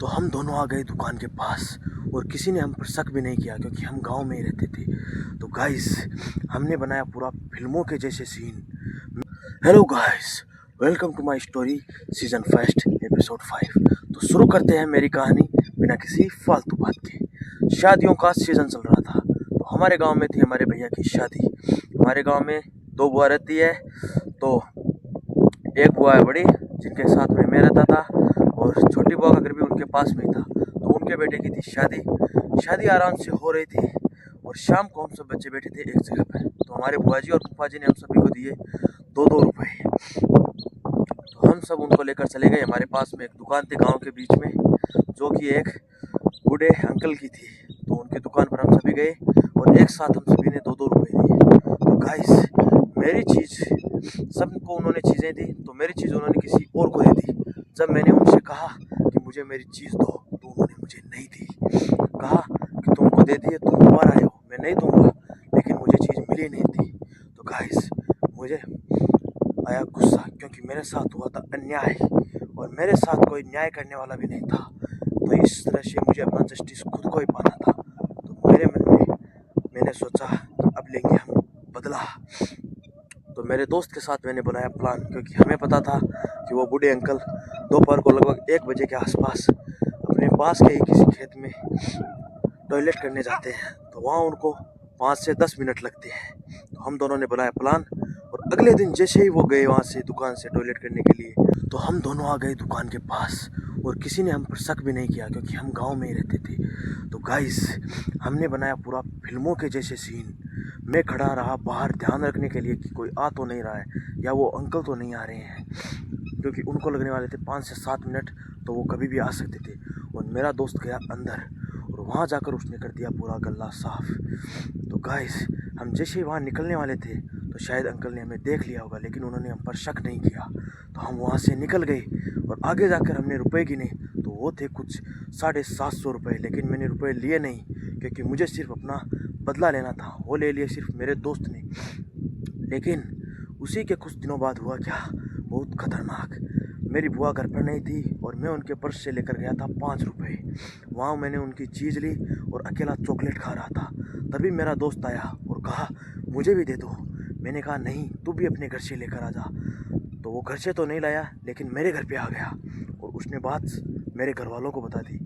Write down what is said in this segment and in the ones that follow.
तो हम दोनों आ गए दुकान के पास और किसी ने हम पर शक भी नहीं किया क्योंकि हम गांव में ही रहते थे। तो गाइस, हमने बनाया पूरा फिल्मों के जैसे scene. Hello guys, welcome to my story season first episode 5। तो शुरू करते हैं मेरी कहानी बिना किसी फालतू बात के। शादियों का सीजन चल रहा था तो हमारे गांव में थी हमारे भैया की शादी। हमारे गांव में 2 बुआ रहती है, तो एक बुआ है बड़ी जिनके साथ में मैं रहता था और छोटी बुआ का घर भी उनके पास में ही था। तो उनके बेटे की थी शादी। शादी आराम से हो रही थी और शाम को हम सब बच्चे बैठे थे एक जगह पर। तो हमारे बुआ जी और फूफा जी ने हम सभी को दिए 2-2 रुपए। तो हम सब उनको लेकर चले गए। हमारे पास में एक दुकान थी गांव के बीच में जो कि एक बूढ़े अंकल की थी। तो उनकी दुकान पर हम सभी गए और एक साथ हम सभी ने 2-2 रुपए दिए। तो गाइस, मेरी चीज़ सबको उन्होंने चीज़ें दी तो मेरी चीज़ उन्होंने किसी और को दे दी। जब मैंने उनसे कहा कि मुझे मेरी चीज़ दो तो उन्होंने मुझे नहीं दी। कहा कि तुमको दे दिए, तुम दोबारा आए हो, मैं नहीं दूंगा, लेकिन मुझे चीज़ मिली नहीं थी। तो गाइस, मुझे आया गुस्सा क्योंकि मेरे साथ हुआ था अन्याय और मेरे साथ कोई न्याय करने वाला भी नहीं था। तो इस तरह से मुझे अपना जस्टिस खुद को ही पाना था। तो मेरे मन में मैंने सोचा कि अब लेंगे हम बदला। तो मेरे दोस्त के साथ मैंने बनाया प्लान क्योंकि हमें पता था कि वो बूढ़े अंकल दोपहर को लगभग 1 बजे के आसपास अपने पास के ही किसी खेत में टॉयलेट करने जाते हैं। तो वहाँ उनको 5 से 10 मिनट लगते हैं। तो हम दोनों ने बनाया प्लान और अगले दिन जैसे ही वो गए वहाँ से दुकान से टॉयलेट करने के लिए, तो हम दोनों आ गए दुकान के पास और किसी ने हम पर शक भी नहीं किया क्योंकि हम गांव में ही रहते थे। तो गाइस, हमने बनाया पूरा फिल्मों के जैसे सीन। मैं खड़ा रहा बाहर ध्यान रखने के लिए कि कोई आ तो नहीं रहा है या वो अंकल तो नहीं आ रहे हैं, क्योंकि उनको लगने वाले थे 5 से 7 मिनट, तो वो कभी भी आ सकते थे। और मेरा दोस्त गया अंदर और वहाँ जाकर उसने कर दिया पूरा गल्ला साफ। तो गाइस, हम जैसे ही वहाँ निकलने वाले थे तो शायद अंकल ने हमें देख लिया होगा, लेकिन उन्होंने हम पर शक नहीं किया। तो हम वहाँ से निकल गए और आगे जाकर हमने रुपए गिने तो वो थे कुछ 750 रुपये। लेकिन मैंने रुपए लिए नहीं क्योंकि मुझे सिर्फ अपना बदला लेना था। वो ले लिए सिर्फ मेरे दोस्त ने। लेकिन उसी के कुछ दिनों बाद हुआ क्या, बहुत खतरनाक। मेरी बुआ घर पर नहीं थी और मैं उनके पर्स से लेकर गया था 5 रुपये। वहाँ मैंने उनकी चीज़ ली और अकेला चॉकलेट खा रहा था। तभी मेरा दोस्त आया और कहा मुझे भी दे दो। मैंने कहा नहीं, तू भी अपने घर से लेकर आ जा। तो वो घर से तो नहीं लाया लेकिन मेरे घर पे आ गया और उसने बात मेरे घर वालों को बता दी।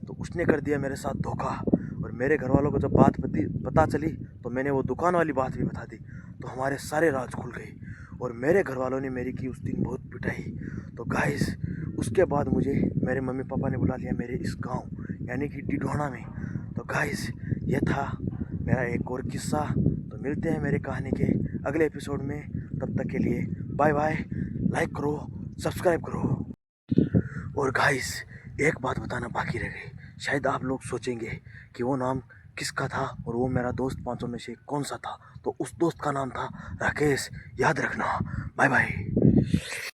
तो उसने कर दिया मेरे साथ धोखा और मेरे घर वालों को जब बात पता चली तो मैंने वो दुकान वाली बात भी बता दी। तो हमारे सारे राज खुल गए और मेरे घर वालों ने मेरी की उस दिन बहुत पिटाई। तो गाइस, उसके बाद मुझे मेरे मम्मी पापा ने बुला लिया मेरे इस गांव यानी कि डिडोना में। तो गाइस, ये था मेरा एक और किस्सा। तो मिलते हैं मेरी कहानी के अगले एपिसोड में। तब तक के लिए बाय बाय। लाइक करो, सब्सक्राइब करो। और गाइस, एक बात बताना बाकी रह गई। शायद आप लोग सोचेंगे कि वो नाम किसका था और वो मेरा दोस्त 500 में से कौन सा था। तो उस दोस्त का नाम था राकेश, याद रखना। Bye bye.